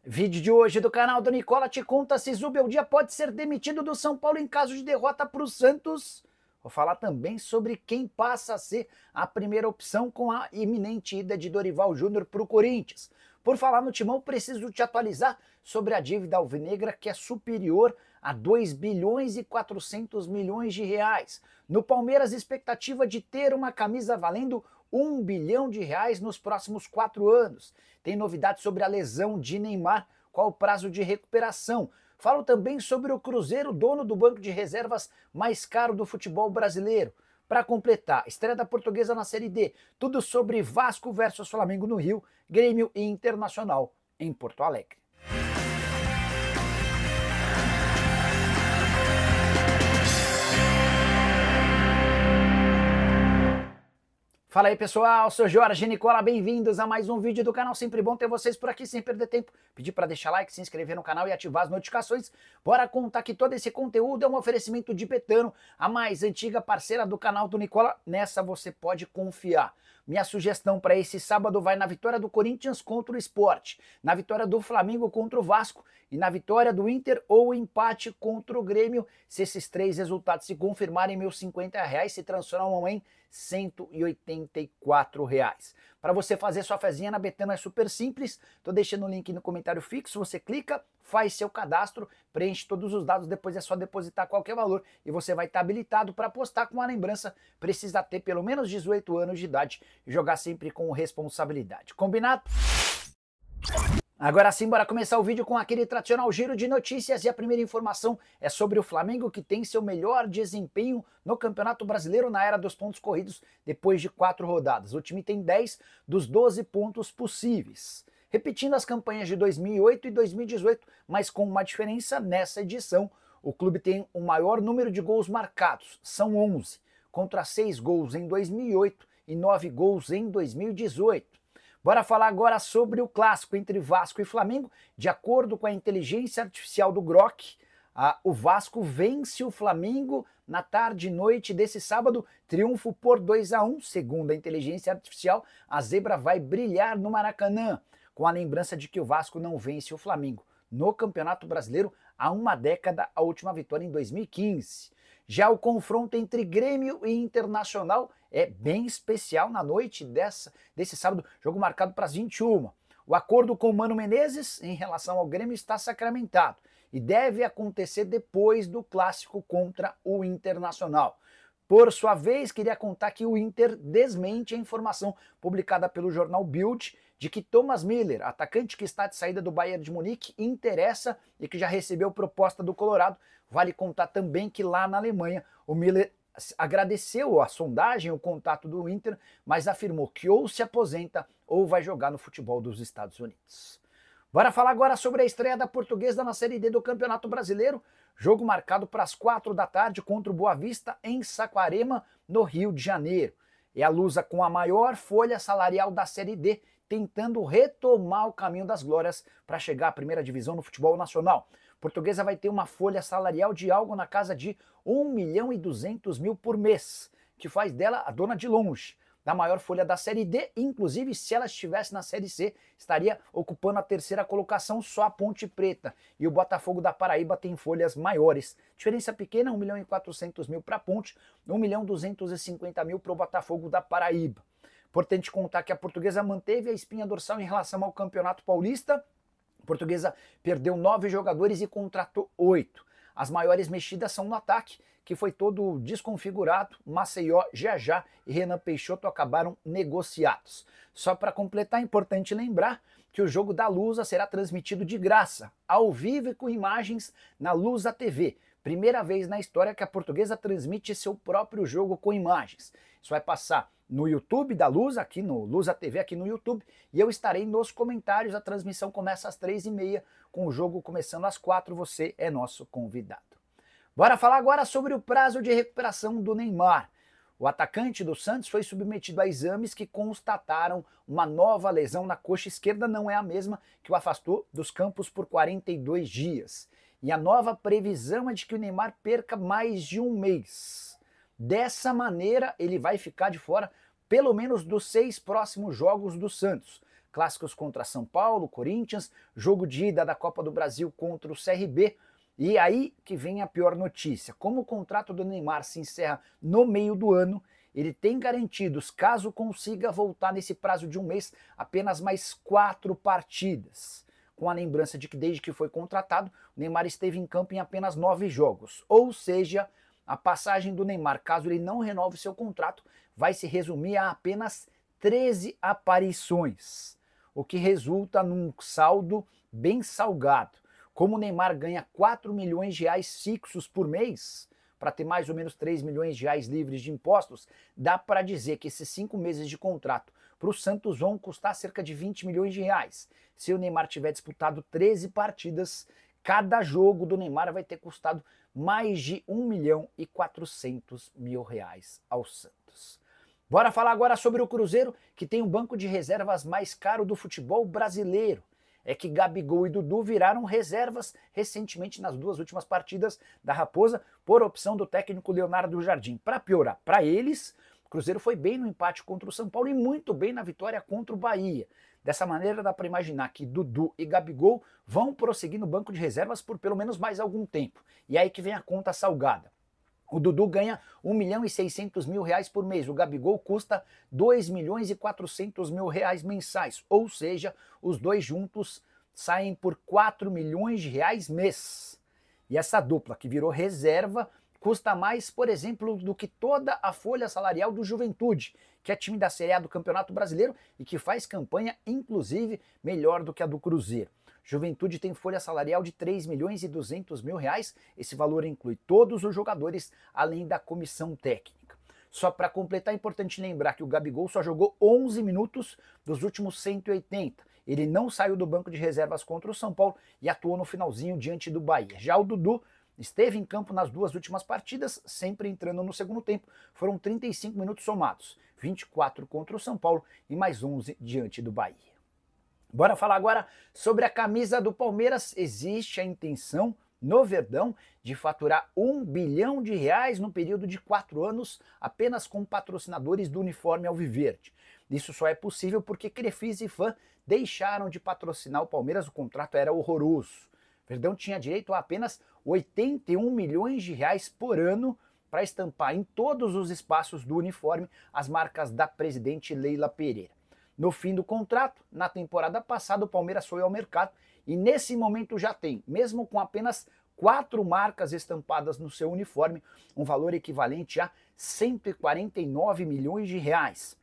Vídeo de hoje do canal do Nicola te conta se Zubeldia pode ser demitido do São Paulo em caso de derrota para o Santos. Vou falar também sobre quem passa a ser a primeira opção com a iminente ida de Dorival Júnior para o Corinthians. Por falar no Timão, preciso te atualizar sobre a dívida alvinegra, que é superior a 2 bilhões e 400 milhões de reais. No Palmeiras, expectativa de ter uma camisa valendo 1 bilhão de reais nos próximos 4 anos. Tem novidades sobre a lesão de Neymar, qual o prazo de recuperação. Falo também sobre o Cruzeiro, dono do banco de reservas mais caro do futebol brasileiro. Para completar, estreia da Portuguesa na Série D, tudo sobre Vasco versus Flamengo no Rio, Grêmio e Internacional em Porto Alegre. Fala aí pessoal, sou Jorge Nicola, bem-vindos a mais um vídeo do canal, sempre bom ter vocês por aqui sem perder tempo. Pedir para deixar like, se inscrever no canal e ativar as notificações. Bora contar que todo esse conteúdo é um oferecimento de Betano, a mais antiga parceira do canal do Nicola, nessa você pode confiar. Minha sugestão para esse sábado vai na vitória do Corinthians contra o Sport, na vitória do Flamengo contra o Vasco e na vitória do Inter ou empate contra o Grêmio. Se esses três resultados se confirmarem, meus R$50 se transformam em R$184. Para você fazer sua fezinha na Betano é super simples, tô deixando o link no comentário fixo, você clica, faz seu cadastro, preenche todos os dados, depois é só depositar qualquer valor e você vai estar habilitado para apostar. Com a lembrança, precisa ter pelo menos 18 anos de idade e jogar sempre com responsabilidade. Combinado? Agora sim, bora começar o vídeo com aquele tradicional giro de notícias, e a primeira informação é sobre o Flamengo, que tem seu melhor desempenho no Campeonato Brasileiro na era dos pontos corridos depois de 4 rodadas. O time tem 10 dos 12 pontos possíveis, repetindo as campanhas de 2008 e 2018, mas com uma diferença nessa edição. O clube tem o maior número de gols marcados, são 11, contra 6 gols em 2008 e 9 gols em 2018. Bora falar agora sobre o clássico entre Vasco e Flamengo. De acordo com a inteligência artificial do Grok, o Vasco vence o Flamengo na tarde e noite desse sábado, triunfo por 2-1. Segundo a inteligência artificial, a zebra vai brilhar no Maracanã, com a lembrança de que o Vasco não vence o Flamengo no Campeonato Brasileiro há uma década, a última vitória em 2015. Já o confronto entre Grêmio e Internacional é bem especial na noite desse sábado, jogo marcado para as 21. O acordo com o Mano Menezes em relação ao Grêmio está sacramentado e deve acontecer depois do clássico contra o Internacional. Por sua vez, queria contar que o Inter desmente a informação publicada pelo jornal Bild de que Thomas Müller, atacante que está de saída do Bayern de Munique, interessa e que já recebeu proposta do Colorado. Vale contar também que lá na Alemanha o Müller agradeceu a sondagem, o contato do Inter, mas afirmou que ou se aposenta ou vai jogar no futebol dos Estados Unidos. Bora falar agora sobre a estreia da Portuguesa na Série D do Campeonato Brasileiro, jogo marcado para as 4 da tarde contra o Boa Vista em Saquarema, no Rio de Janeiro. É a Lusa com a maior folha salarial da Série D, tentando retomar o caminho das glórias para chegar à primeira divisão no futebol nacional. Portuguesa vai ter uma folha salarial de algo na casa de 1.200.000 por mês, que faz dela a dona de longe da maior folha da Série D. Inclusive, se ela estivesse na Série C, estaria ocupando a 3ª colocação, só a Ponte Preta. E o Botafogo da Paraíba tem folhas maiores. Diferença pequena, 1.400.000 para a Ponte, 1.250.000 para o Botafogo da Paraíba. Importante contar que a Portuguesa manteve a espinha dorsal em relação ao Campeonato Paulista. A Portuguesa perdeu 9 jogadores e contratou 8. As maiores mexidas são no ataque, que foi todo desconfigurado. Maceió, Jajá e Renan Peixoto acabaram negociados. Só para completar, é importante lembrar que o jogo da Lusa será transmitido de graça, ao vivo e com imagens na Lusa TV. Primeira vez na história que a Portuguesa transmite seu próprio jogo com imagens. Isso vai passar no YouTube da Lusa, aqui no Lusa TV, aqui no YouTube, e eu estarei nos comentários. A transmissão começa às 3h30, com o jogo começando às 4h, você é nosso convidado. Bora falar agora sobre o prazo de recuperação do Neymar. O atacante do Santos foi submetido a exames que constataram uma nova lesão na coxa esquerda, não é a mesma que o afastou dos campos por 42 dias. E a nova previsão é de que o Neymar perca mais de um mês. Dessa maneira, ele vai ficar de fora pelo menos dos 6 próximos jogos do Santos. clássicos contra São Paulo, Corinthians, jogo de ida da Copa do Brasil contra o CRB. E aí que vem a pior notícia. Como o contrato do Neymar se encerra no meio do ano, ele tem garantidos, caso consiga voltar nesse prazo de um mês, apenas mais 4 partidas. Com a lembrança de que desde que foi contratado, o Neymar esteve em campo em apenas 9 jogos. Ou seja, a passagem do Neymar, caso ele não renove seu contrato, vai se resumir a apenas 13 aparições, o que resulta num saldo bem salgado. Como o Neymar ganha 4 milhões de reais fixos por mês, para ter mais ou menos 3 milhões de reais livres de impostos, dá para dizer que esses 5 meses de contrato para o Santos vão custar cerca de 20 milhões de reais. Se o Neymar tiver disputado 13 partidas, cada jogo do Neymar vai ter custado mais de 1 milhão e 400 mil reais ao Santos. Bora falar agora sobre o Cruzeiro, que tem o banco de reservas mais caro do futebol brasileiro. É que Gabigol e Dudu viraram reservas recentemente nas 2 últimas partidas da Raposa, por opção do técnico Leonardo Jardim. Para piorar, para eles, o Cruzeiro foi bem no empate contra o São Paulo e muito bem na vitória contra o Bahia. Dessa maneira dá para imaginar que Dudu e Gabigol vão prosseguir no banco de reservas por pelo menos mais algum tempo. E aí que vem a conta salgada. O Dudu ganha 1 milhão e 600 mil reais por mês, o Gabigol custa 2 milhões e 400 mil reais mensais, ou seja, os dois juntos saem por 4 milhões de reais mês. E essa dupla que virou reserva custa mais, por exemplo, do que toda a folha salarial do Juventude, que é time da Série A do Campeonato Brasileiro e que faz campanha, inclusive, melhor do que a do Cruzeiro. Juventude tem folha salarial de 3 milhões e 200 mil reais, esse valor inclui todos os jogadores, além da comissão técnica. Só para completar, é importante lembrar que o Gabigol só jogou 11 minutos dos últimos 180. Ele não saiu do banco de reservas contra o São Paulo e atuou no finalzinho diante do Bahia. Já o Dudu esteve em campo nas 2 últimas partidas, sempre entrando no segundo tempo. Foram 35 minutos somados, 24 contra o São Paulo e mais 11 diante do Bahia. Bora falar agora sobre a camisa do Palmeiras. Existe a intenção no Verdão de faturar 1 bilhão de reais no período de 4 anos apenas com patrocinadores do uniforme alviverde. Isso só é possível porque Crefisa e Fã deixaram de patrocinar o Palmeiras, o contrato era horroroso. Verdão tinha direito a apenas 81 milhões de reais por ano para estampar em todos os espaços do uniforme as marcas da presidente Leila Pereira. No fim do contrato, na temporada passada, o Palmeiras foi ao mercado e nesse momento já tem, mesmo com apenas 4 marcas estampadas no seu uniforme, um valor equivalente a 149 milhões de reais.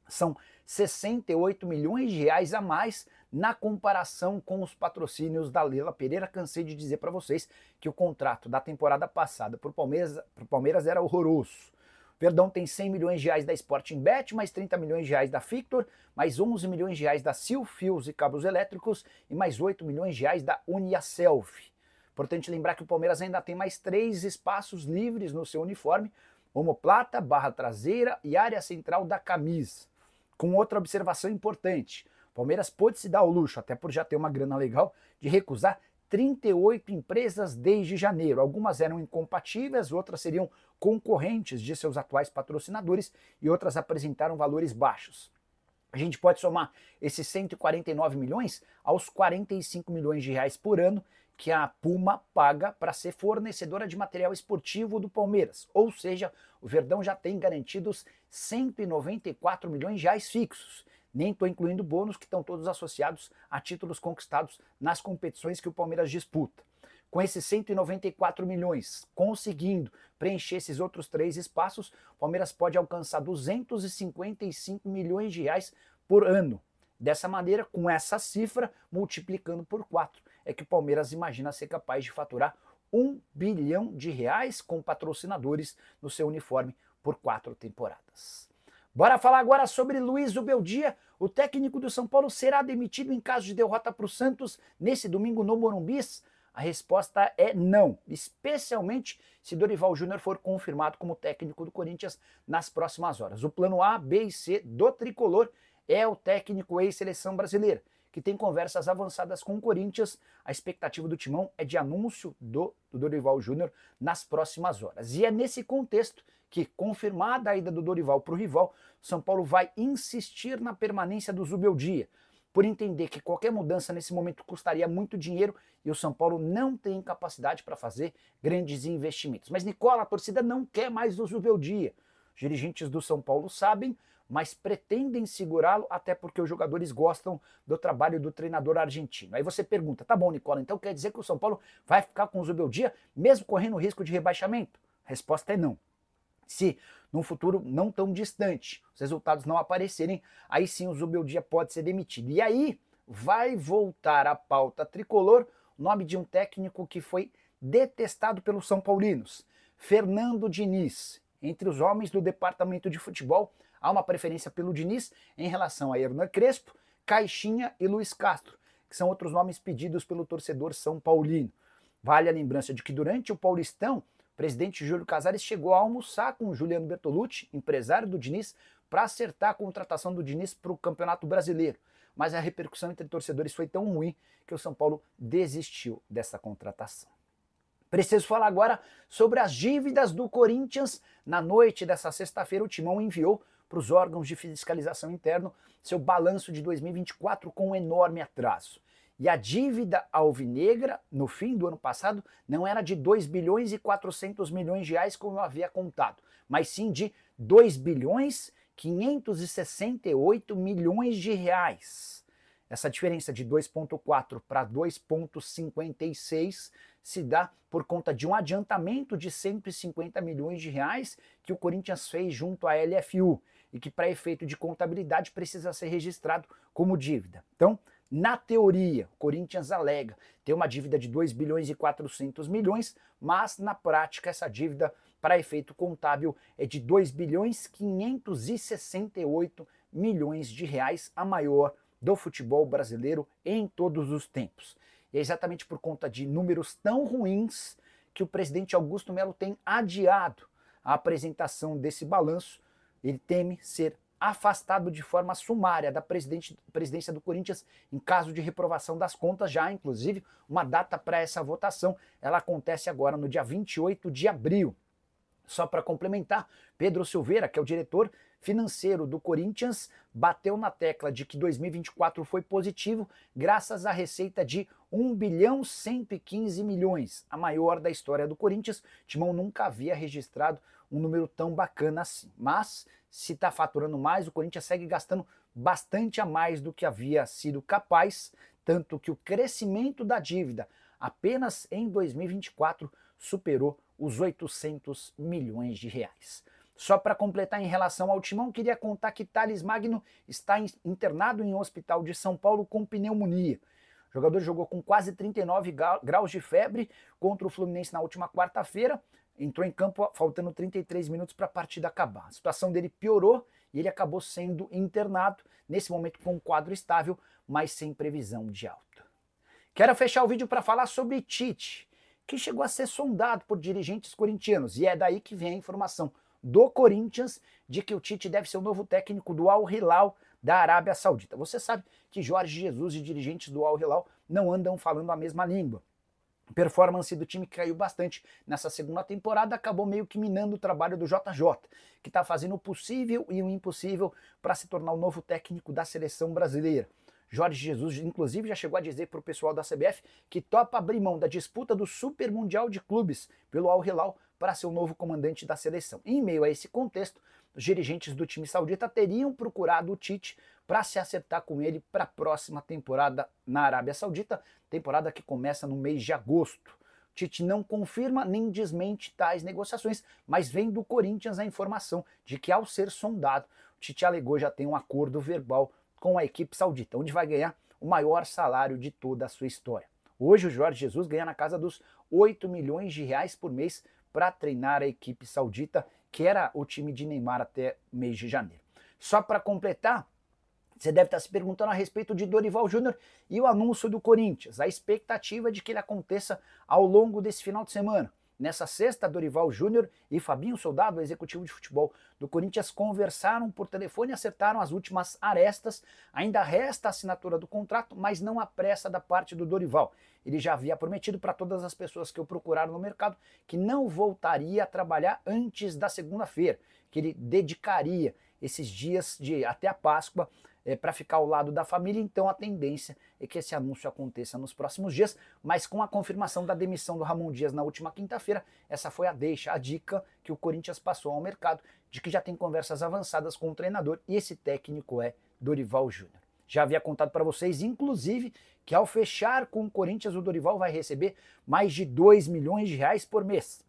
São 68 milhões de reais a mais na comparação com os patrocínios da Leila Pereira. Cansei de dizer para vocês que o contrato da temporada passada para o Palmeiras era horroroso. Verdão tem 100 milhões de reais da Sportingbet, mais 30 milhões de reais da Victor, mais 11 milhões de reais da Sil Fios e Cabos Elétricos e mais 8 milhões de reais da Uniaselv. Importante lembrar que o Palmeiras ainda tem mais 3 espaços livres no seu uniforme, omoplata, barra traseira e área central da camisa. Com outra observação importante, o Palmeiras pôde se dar o luxo, até por já ter uma grana legal, de recusar 38 empresas desde janeiro. Algumas eram incompatíveis, outras seriam concorrentes de seus atuais patrocinadores e outras apresentaram valores baixos. A gente pode somar esses 149 milhões aos 45 milhões de reais por ano que a Puma paga para ser fornecedora de material esportivo do Palmeiras. Ou seja, o Verdão já tem garantidos 194 milhões de reais fixos. Nem estou incluindo bônus que estão todos associados a títulos conquistados nas competições que o Palmeiras disputa. Com esses 194 milhões, conseguindo preencher esses outros 3 espaços, o Palmeiras pode alcançar 255 milhões de reais por ano. Dessa maneira, com essa cifra, multiplicando por 4, é que o Palmeiras imagina ser capaz de faturar 1 bilhão de reais com patrocinadores no seu uniforme por 4 temporadas. Bora falar agora sobre Luiz Zubeldia. O técnico do São Paulo será demitido em caso de derrota para o Santos nesse domingo no Morumbi? A resposta é não, especialmente se Dorival Júnior for confirmado como técnico do Corinthians nas próximas horas. O plano A, B e C do tricolor é o técnico ex-seleção brasileira, que tem conversas avançadas com o Corinthians. A expectativa do Timão é de anúncio do Dorival Júnior nas próximas horas. E é nesse contexto que, confirmada a ida do Dorival para o rival, São Paulo vai insistir na permanência do Zubeldia. por entender que qualquer mudança nesse momento custaria muito dinheiro e o São Paulo não tem capacidade para fazer grandes investimentos. Mas, Nicola, a torcida não quer mais o Zubeldia. Os dirigentes do São Paulo sabem, mas pretendem segurá-lo até porque os jogadores gostam do trabalho do treinador argentino. Aí você pergunta, tá bom, Nicola, então quer dizer que o São Paulo vai ficar com o Zubeldia mesmo correndo risco de rebaixamento? A resposta é não. Se num futuro não tão distante os resultados não aparecerem, aí sim o Zubeldia pode ser demitido. E aí vai voltar à pauta tricolor o nome de um técnico que foi detestado pelos São Paulinos, Fernando Diniz. Entre os homens do departamento de futebol, há uma preferência pelo Diniz em relação a Hernan Crespo, Caixinha e Luiz Castro, que são outros nomes pedidos pelo torcedor são paulino. Vale a lembrança de que durante o Paulistão, o presidente Júlio Casares chegou a almoçar com o Juliano Bertolucci, empresário do Diniz, para acertar a contratação do Diniz para o Campeonato Brasileiro. Mas a repercussão entre torcedores foi tão ruim que o São Paulo desistiu dessa contratação. Preciso falar agora sobre as dívidas do Corinthians. Na noite dessa sexta-feira, o Timão enviou para os órgãos de fiscalização interno seu balanço de 2024 com um enorme atraso. E a dívida alvinegra, no fim do ano passado, não era de 2 bilhões e 400 milhões de reais, como eu havia contado, mas sim de 2 bilhões 568 milhões de reais. Essa diferença de 2,4 para 2,56 se dá por conta de um adiantamento de 150 milhões de reais que o Corinthians fez junto à LFU e que, para efeito de contabilidade, precisa ser registrado como dívida. Então, na teoria, o Corinthians alega ter uma dívida de 2 bilhões e 400 milhões, mas na prática essa dívida, para efeito contábil, é de 2 bilhões 568 milhões de reais, a maior do futebol brasileiro em todos os tempos. E é exatamente por conta de números tão ruins que o presidente Augusto Melo tem adiado a apresentação desse balanço. Ele teme ser afastado de forma sumária da presidência do Corinthians em caso de reprovação das contas. Já, inclusive, uma data para essa votação. Ela acontece agora no dia 28 de abril. Só para complementar, Pedro Silveira, que é o diretor financeiro do Corinthians, bateu na tecla de que 2024 foi positivo graças à receita de 1 bilhão 115 milhões, a maior da história do Corinthians. Timão nunca havia registrado um número tão bacana assim. Mas, se está faturando mais, o Corinthians segue gastando bastante a mais do que havia sido capaz, tanto que o crescimento da dívida apenas em 2024 superou os 800 milhões de reais. Só para completar em relação ao Timão, queria contar que Thales Magno está internado em um hospital de São Paulo com pneumonia. O jogador jogou com quase 39 graus de febre contra o Fluminense na última quarta-feira, entrou em campo faltando 33 minutos para a partida acabar. A situação dele piorou e ele acabou sendo internado, nesse momento com um quadro estável, mas sem previsão de alta. Quero fechar o vídeo para falar sobre Tite, que chegou a ser sondado por dirigentes corintianos, e é daí que vem a informação do Corinthians de que o Tite deve ser o novo técnico do Al Hilal da Arábia Saudita. Você sabe que Jorge Jesus e dirigentes do Al Hilal não andam falando a mesma língua. A performance do time caiu bastante nessa segunda temporada, acabou meio que minando o trabalho do JJ, que está fazendo o possível e o impossível para se tornar o novo técnico da seleção brasileira. Jorge Jesus, inclusive, já chegou a dizer para o pessoal da CBF que topa abrir mão da disputa do Super Mundial de Clubes pelo Al Hilal para ser o novo comandante da seleção. Em meio a esse contexto, os dirigentes do time saudita teriam procurado o Tite para se acertar com ele para a próxima temporada na Arábia Saudita, temporada que começa no mês de agosto. O Tite não confirma nem desmente tais negociações, mas vem do Corinthians a informação de que, ao ser sondado, o Tite alegou já tem um acordo verbal com a equipe saudita, onde vai ganhar o maior salário de toda a sua história. Hoje o Jorge Jesus ganha na casa dos 8 milhões de reais por mês para treinar a equipe saudita, que era o time de Neymar até mês de janeiro. Só para completar, você deve estar se perguntando a respeito de Dorival Júnior e o anúncio do Corinthians. A expectativa é de que ele aconteça ao longo desse final de semana. Nessa sexta, Dorival Júnior e Fabinho Soldado, executivo de futebol do Corinthians, conversaram por telefone e acertaram as últimas arestas. Ainda resta a assinatura do contrato, mas não há pressa da parte do Dorival. Ele já havia prometido para todas as pessoas que o procuraram no mercado que não voltaria a trabalhar antes da segunda-feira, que ele dedicaria esses dias até a Páscoa para ficar ao lado da família, então a tendência é que esse anúncio aconteça nos próximos dias, mas com a confirmação da demissão do Ramon Dias na última quinta-feira, essa foi a dica que o Corinthians passou ao mercado, de que já tem conversas avançadas com o treinador, e esse técnico é Dorival Júnior. Já havia contado para vocês, inclusive, que ao fechar com o Corinthians, o Dorival vai receber mais de 2 milhões de reais por mês.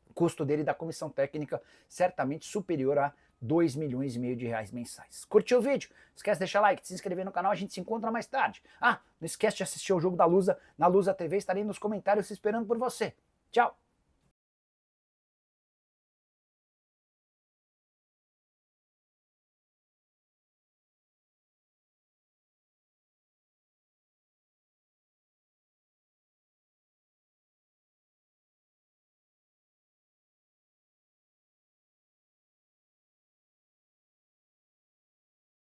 O custo dele da comissão técnica certamente superior a 2 milhões e meio de reais mensais. Curtiu o vídeo? Não esquece de deixar like, de se inscrever no canal, a gente se encontra mais tarde. Ah, não esquece de assistir ao jogo da Lusa, na Lusa TV, estarei nos comentários esperando por você. Tchau!